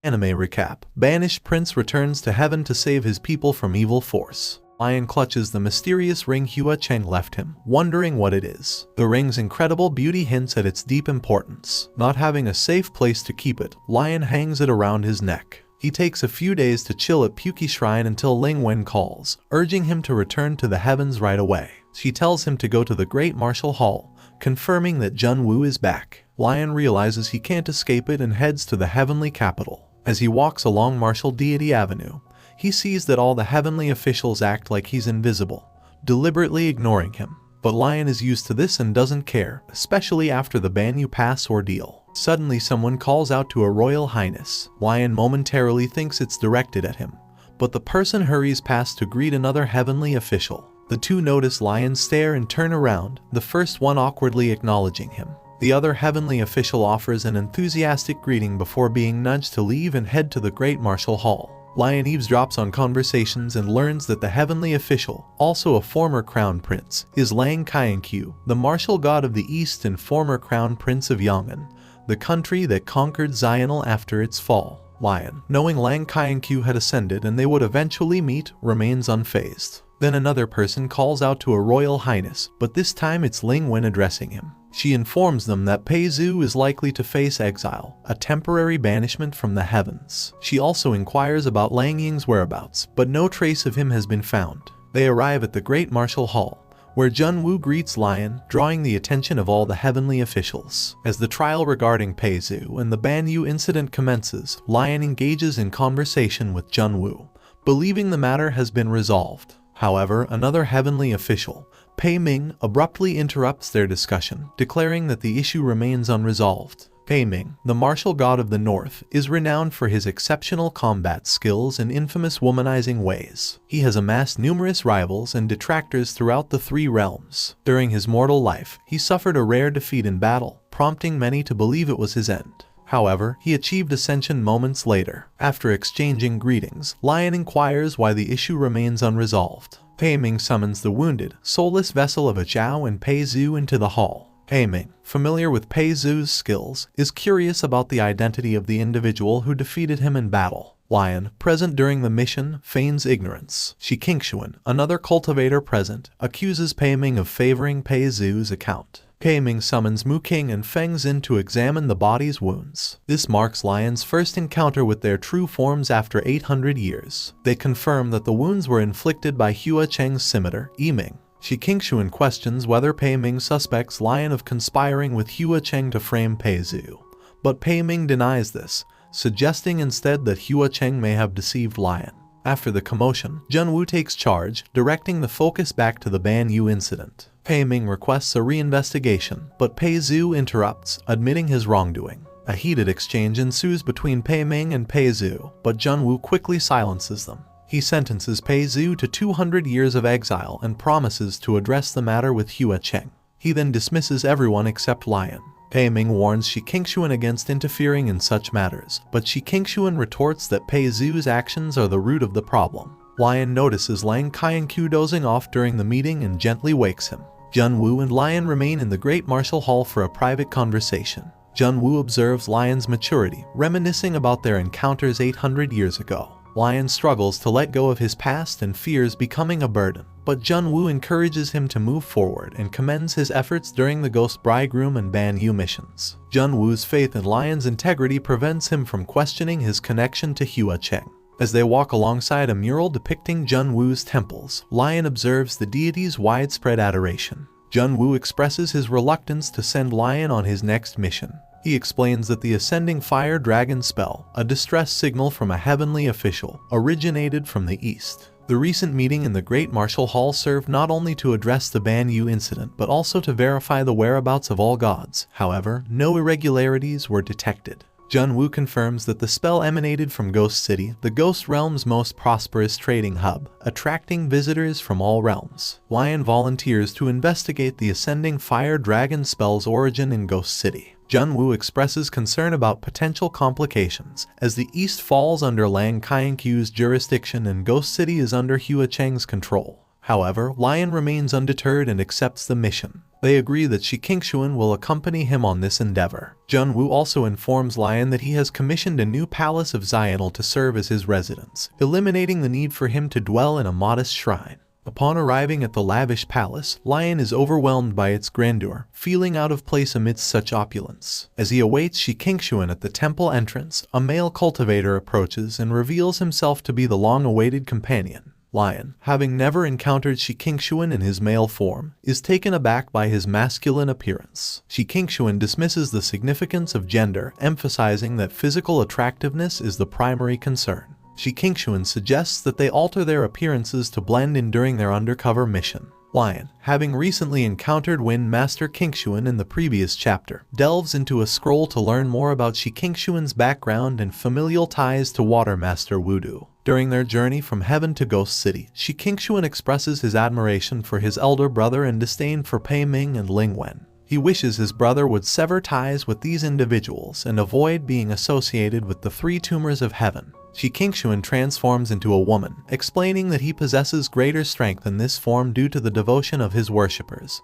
Anime recap. Banished Prince returns to heaven to save his people from evil force. Lion clutches the mysterious ring Hua Cheng left him, wondering what it is. The ring's incredible beauty hints at its deep importance. Not having a safe place to keep it, Lion hangs it around his neck. He takes a few days to chill at Puki Shrine until Ling Wen calls, urging him to return to the heavens right away. She tells him to go to the Great Martial Hall, confirming that Jun Wu is back. Lion realizes he can't escape it and heads to the heavenly capital. As he walks along Martial Deity Avenue, he sees that all the heavenly officials act like he's invisible, deliberately ignoring him. But Lion is used to this and doesn't care, especially after the Banyu Pass ordeal. Suddenly someone calls out to a Royal Highness. Lion momentarily thinks it's directed at him, but the person hurries past to greet another heavenly official. The two notice Lion stare and turn around, the first one awkwardly acknowledging him. The other heavenly official offers an enthusiastic greeting before being nudged to leave and head to the Great Martial Hall. Lion eavesdrops on conversations and learns that the heavenly official, also a former crown prince, is Lang Qianqiu, the martial god of the East and former crown prince of Yang'an, the country that conquered Zional after its fall. Lion, knowing Lang Qianqiu had ascended and they would eventually meet, remains unfazed. Then another person calls out to a Royal Highness, but this time it's Ling Wen addressing him. She informs them that Pei Zhu is likely to face exile, a temporary banishment from the heavens. She also inquires about Lang Ying's whereabouts, but no trace of him has been found. They arrive at the Great Martial Hall, where Jun Wu greets Lion, drawing the attention of all the heavenly officials. As the trial regarding Pei Zhu and the Banyu incident commences, Lion engages in conversation with Jun Wu, believing the matter has been resolved. However, another heavenly official, Pei Ming, abruptly interrupts their discussion, declaring that the issue remains unresolved. Pei Ming, the martial god of the North, is renowned for his exceptional combat skills and infamous womanizing ways. He has amassed numerous rivals and detractors throughout the three realms. During his mortal life, he suffered a rare defeat in battle, prompting many to believe it was his end. However, he achieved ascension moments later. After exchanging greetings, Lion inquires why the issue remains unresolved. Pei Ming summons the wounded, soulless vessel of a Zhao and Pei Zhu into the hall. Pei Ming, familiar with Pei Zhu's skills, is curious about the identity of the individual who defeated him in battle. Lion, present during the mission, feigns ignorance. Shi Qingshuan, another cultivator present, accuses Pei Ming of favoring Pei Zhu's account. Pei Ming summons Mu King and Feng Xin to examine the body's wounds. This marks Lion's first encounter with their true forms after 800 years. They confirm that the wounds were inflicted by Hua Cheng's scimitar, Yiming. Shi Qingshuan questions whether Pei Ming suspects Lion of conspiring with Hua Cheng to frame Pei Zhu. But Pei Ming denies this, suggesting instead that Hua Cheng may have deceived Lion. After the commotion, Jun Wu takes charge, directing the focus back to the Banyu incident. Pei Ming requests a reinvestigation, but Pei Zhu interrupts, admitting his wrongdoing. A heated exchange ensues between Pei Ming and Pei Zhu, but Jun Wu quickly silences them. He sentences Pei Zhu to 200 years of exile and promises to address the matter with Hua Cheng. He then dismisses everyone except Lion. Pei Ming warns Shi Qingshuan against interfering in such matters, but Shi Qingshuan retorts that Pei Zhu's actions are the root of the problem. Lion notices Lang Qianqiu dozing off during the meeting and gently wakes him. Jun Wu and Lion remain in the Great Martial Hall for a private conversation. Jun Wu observes Lion's maturity, reminiscing about their encounters 800 years ago. Lion struggles to let go of his past and fears becoming a burden, but Jun Wu encourages him to move forward and commends his efforts during the Ghost Bridegroom and Banyu missions. Jun Wu's faith in Lion's integrity prevents him from questioning his connection to Hua Cheng. As they walk alongside a mural depicting Jun Wu's temples, Lion observes the deity's widespread adoration. Jun Wu expresses his reluctance to send Lion on his next mission. He explains that the ascending fire dragon spell, a distress signal from a heavenly official, originated from the east. The recent meeting in the Great Martial Hall served not only to address the Banyu incident but also to verify the whereabouts of all gods. However, no irregularities were detected. Jun Wu confirms that the spell emanated from Ghost City, the Ghost Realm's most prosperous trading hub, attracting visitors from all realms. Lion volunteers to investigate the ascending fire dragon spell's origin in Ghost City. Jun Wu expresses concern about potential complications, as the East falls under Lang Qianqiu's jurisdiction and Ghost City is under Hua Cheng's control. However, Lion remains undeterred and accepts the mission. They agree that Shi Qingshuan will accompany him on this endeavor. Junwoo also informs Lion that he has commissioned a new palace of Zional to serve as his residence, eliminating the need for him to dwell in a modest shrine. Upon arriving at the lavish palace, Lion is overwhelmed by its grandeur, feeling out of place amidst such opulence. As he awaits Shi Qingshuan at the temple entrance, a male cultivator approaches and reveals himself to be the long-awaited companion. Lion, having never encountered Shi Qingshuan in his male form, is taken aback by his masculine appearance. Shi Qingshuan dismisses the significance of gender, emphasizing that physical attractiveness is the primary concern. Shi Qingshuan suggests that they alter their appearances to blend in during their undercover mission. Lion, having recently encountered Wind Master Qingshuan in the previous chapter, delves into a scroll to learn more about Shi Qingshuan's background and familial ties to Water Master Wudu. During their journey from heaven to Ghost City, Shi Qingshuan expresses his admiration for his elder brother and disdain for Pei Ming and Ling Wen. He wishes his brother would sever ties with these individuals and avoid being associated with the three tumors of heaven. Shi Qingshuan transforms into a woman, explaining that he possesses greater strength in this form due to the devotion of his worshippers,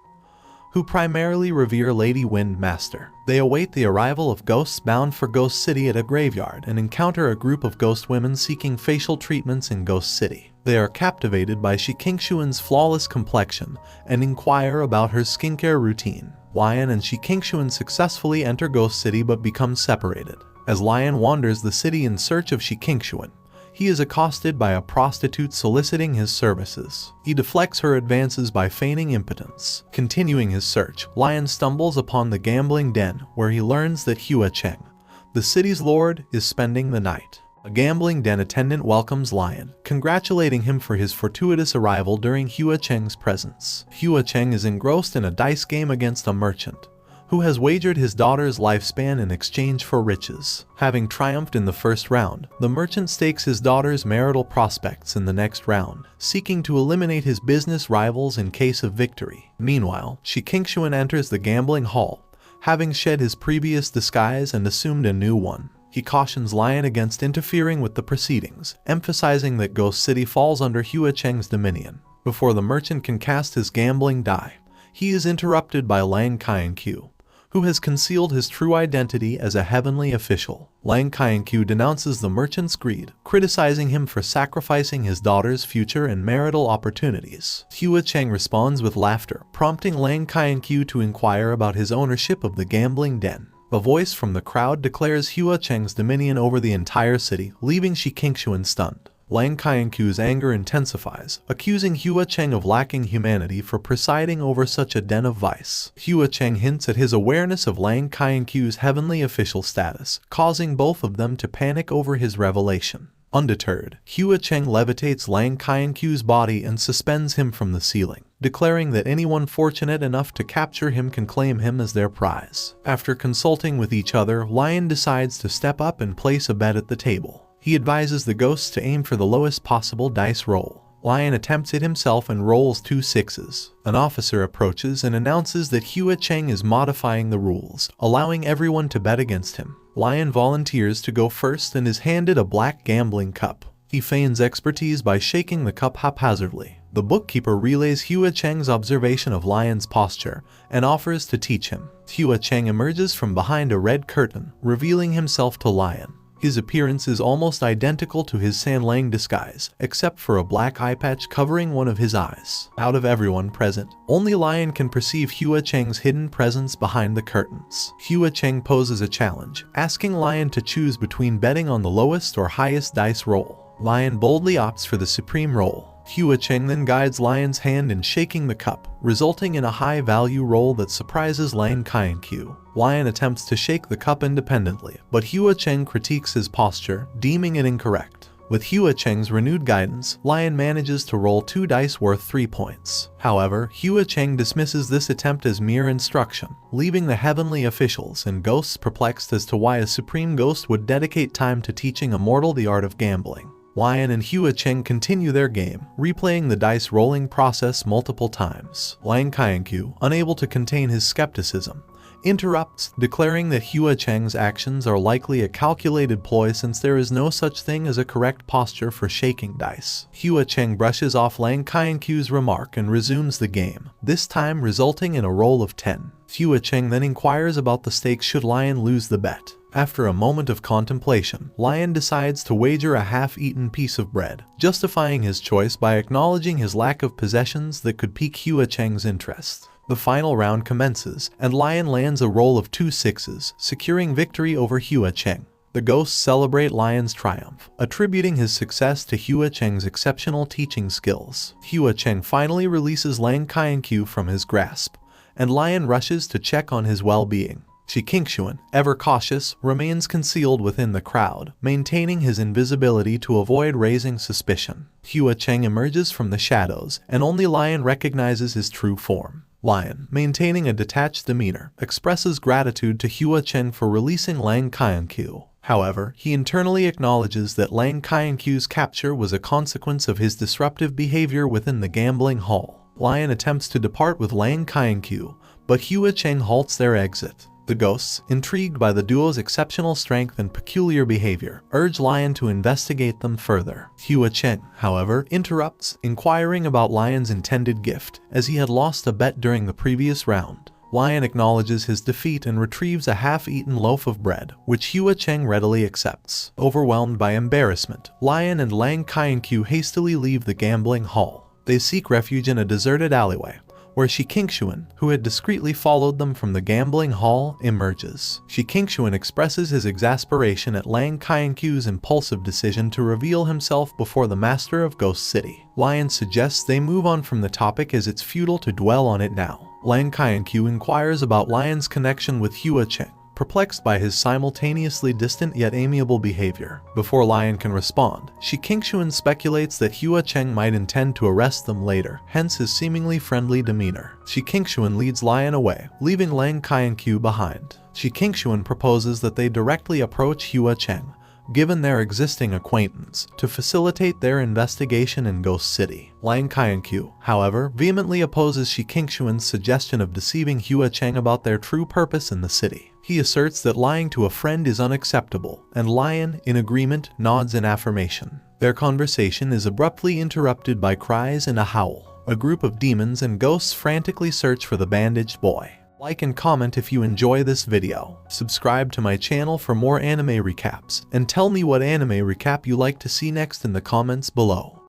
who primarily revere Lady Wind Master. They await the arrival of ghosts bound for Ghost City at a graveyard and encounter a group of ghost women seeking facial treatments in Ghost City. They are captivated by Shi Qingshuan's flawless complexion and inquire about her skincare routine. Lion and Shi Qingshuan successfully enter Ghost City but become separated. As Lion wanders the city in search of Shi Qingshuan, he is accosted by a prostitute soliciting his services. He deflects her advances by feigning impotence. Continuing his search, Lion stumbles upon the gambling den where he learns that Hua Cheng, the city's lord, is spending the night. A gambling den attendant welcomes Lion, congratulating him for his fortuitous arrival during Hua Cheng's presence. Hua Cheng is engrossed in a dice game against a merchant, who has wagered his daughter's lifespan in exchange for riches. Having triumphed in the first round, the merchant stakes his daughter's marital prospects in the next round, seeking to eliminate his business rivals in case of victory. Meanwhile, Shi Qingshuan enters the gambling hall, having shed his previous disguise and assumed a new one. He cautions Lion against interfering with the proceedings, emphasizing that Ghost City falls under Hua Cheng's dominion. Before the merchant can cast his gambling die, he is interrupted by Lang Qianqiu, who has concealed his true identity as a heavenly official. Lang Qianqiu denounces the merchant's greed, criticizing him for sacrificing his daughter's future and marital opportunities. Hua Cheng responds with laughter, prompting Lang Qianqiu to inquire about his ownership of the gambling den. A voice from the crowd declares Hua Cheng's dominion over the entire city, leaving Shi Qingshuan stunned. Lang Qianqiu's anger intensifies, accusing Hua Cheng of lacking humanity for presiding over such a den of vice. Hua Cheng hints at his awareness of Lang Qianqiu's heavenly official status, causing both of them to panic over his revelation. Undeterred, Hua Cheng levitates Lang Qianqiu's body and suspends him from the ceiling, declaring that anyone fortunate enough to capture him can claim him as their prize. After consulting with each other, Lion decides to step up and place a bet at the table. He advises the ghosts to aim for the lowest possible dice roll. Lion attempts it himself and rolls 2 6s. An officer approaches and announces that Hua Cheng is modifying the rules, allowing everyone to bet against him. Lion volunteers to go first and is handed a black gambling cup. He feigns expertise by shaking the cup haphazardly. The bookkeeper relays Hua Cheng's observation of Lion's posture and offers to teach him. Hua Cheng emerges from behind a red curtain, revealing himself to Lion. His appearance is almost identical to his Sanlang disguise, except for a black eye patch covering one of his eyes. Out of everyone present, only Lion can perceive Hua Cheng's hidden presence behind the curtains. Hua Cheng poses a challenge, asking Lion to choose between betting on the lowest or highest dice roll. Lion boldly opts for the supreme roll. Hua Cheng then guides Lion's hand in shaking the cup, resulting in a high-value roll that surprises Lang Qianqiu. Lion attempts to shake the cup independently, but Hua Cheng critiques his posture, deeming it incorrect. With Hua Cheng's renewed guidance, Lion manages to roll 2 dice worth 3 points. However, Hua Cheng dismisses this attempt as mere instruction, leaving the heavenly officials and ghosts perplexed as to why a supreme ghost would dedicate time to teaching a mortal the art of gambling. Lion and Hua Cheng continue their game, replaying the dice rolling process multiple times. Lang Qianqiu, unable to contain his skepticism, interrupts, declaring that Hua Cheng's actions are likely a calculated ploy since there is no such thing as a correct posture for shaking dice. Hua Cheng brushes off Lang Qianqiu's remark and resumes the game, this time resulting in a roll of 10. Hua Cheng then inquires about the stakes should Lion lose the bet. After a moment of contemplation, Lion decides to wager a half-eaten piece of bread, justifying his choice by acknowledging his lack of possessions that could pique Hua Cheng's interest. The final round commences, and Lion lands a roll of 2 sixes, securing victory over Hua Cheng. The ghosts celebrate Lion's triumph, attributing his success to Hua Cheng's exceptional teaching skills. Hua Cheng finally releases Lang Qianqiu from his grasp, and Lion rushes to check on his well-being. Shi Qingshuan, ever cautious, remains concealed within the crowd, maintaining his invisibility to avoid raising suspicion. Hua Cheng emerges from the shadows, and only Lion recognizes his true form. Lion, maintaining a detached demeanor, expresses gratitude to Hua Cheng for releasing Lang Qianqiu. However, he internally acknowledges that Lang Qianqiu's capture was a consequence of his disruptive behavior within the gambling hall. Lion attempts to depart with Lang Qianqiu, but Hua Cheng halts their exit. The ghosts, intrigued by the duo's exceptional strength and peculiar behavior, urge Lion to investigate them further. Hua Cheng, however, interrupts, inquiring about Lion's intended gift, as he had lost a bet during the previous round. Lion acknowledges his defeat and retrieves a half-eaten loaf of bread, which Hua Cheng readily accepts. Overwhelmed by embarrassment, Lion and Lang Qianqiu hastily leave the gambling hall. They seek refuge in a deserted alleyway, where Shi Qingshuan, who had discreetly followed them from the gambling hall, emerges. Shi Qingshuan expresses his exasperation at Lang Qianqiu's impulsive decision to reveal himself before the master of Ghost City. Lion suggests they move on from the topic as it's futile to dwell on it now. Lang Qianqiu inquires about Lion's connection with Hua Cheng, perplexed by his simultaneously distant yet amiable behavior. Before Lion can respond, Shi Qingshuan speculates that Hua Cheng might intend to arrest them later, hence his seemingly friendly demeanor. Shi Qingshuan leads Lion away, leaving Lang Qianqiu behind. Shi Qingshuan proposes that they directly approach Hua Cheng, given their existing acquaintance, to facilitate their investigation in Ghost City. Lang Qianqiu, however, vehemently opposes Shi Qingshuan's suggestion of deceiving Hua Cheng about their true purpose in the city. He asserts that lying to a friend is unacceptable, and Lion, in agreement, nods in affirmation. Their conversation is abruptly interrupted by cries and a howl. A group of demons and ghosts frantically search for the bandaged boy. Like and comment if you enjoy this video. Subscribe to my channel for more anime recaps, and tell me what anime recap you like to see next in the comments below.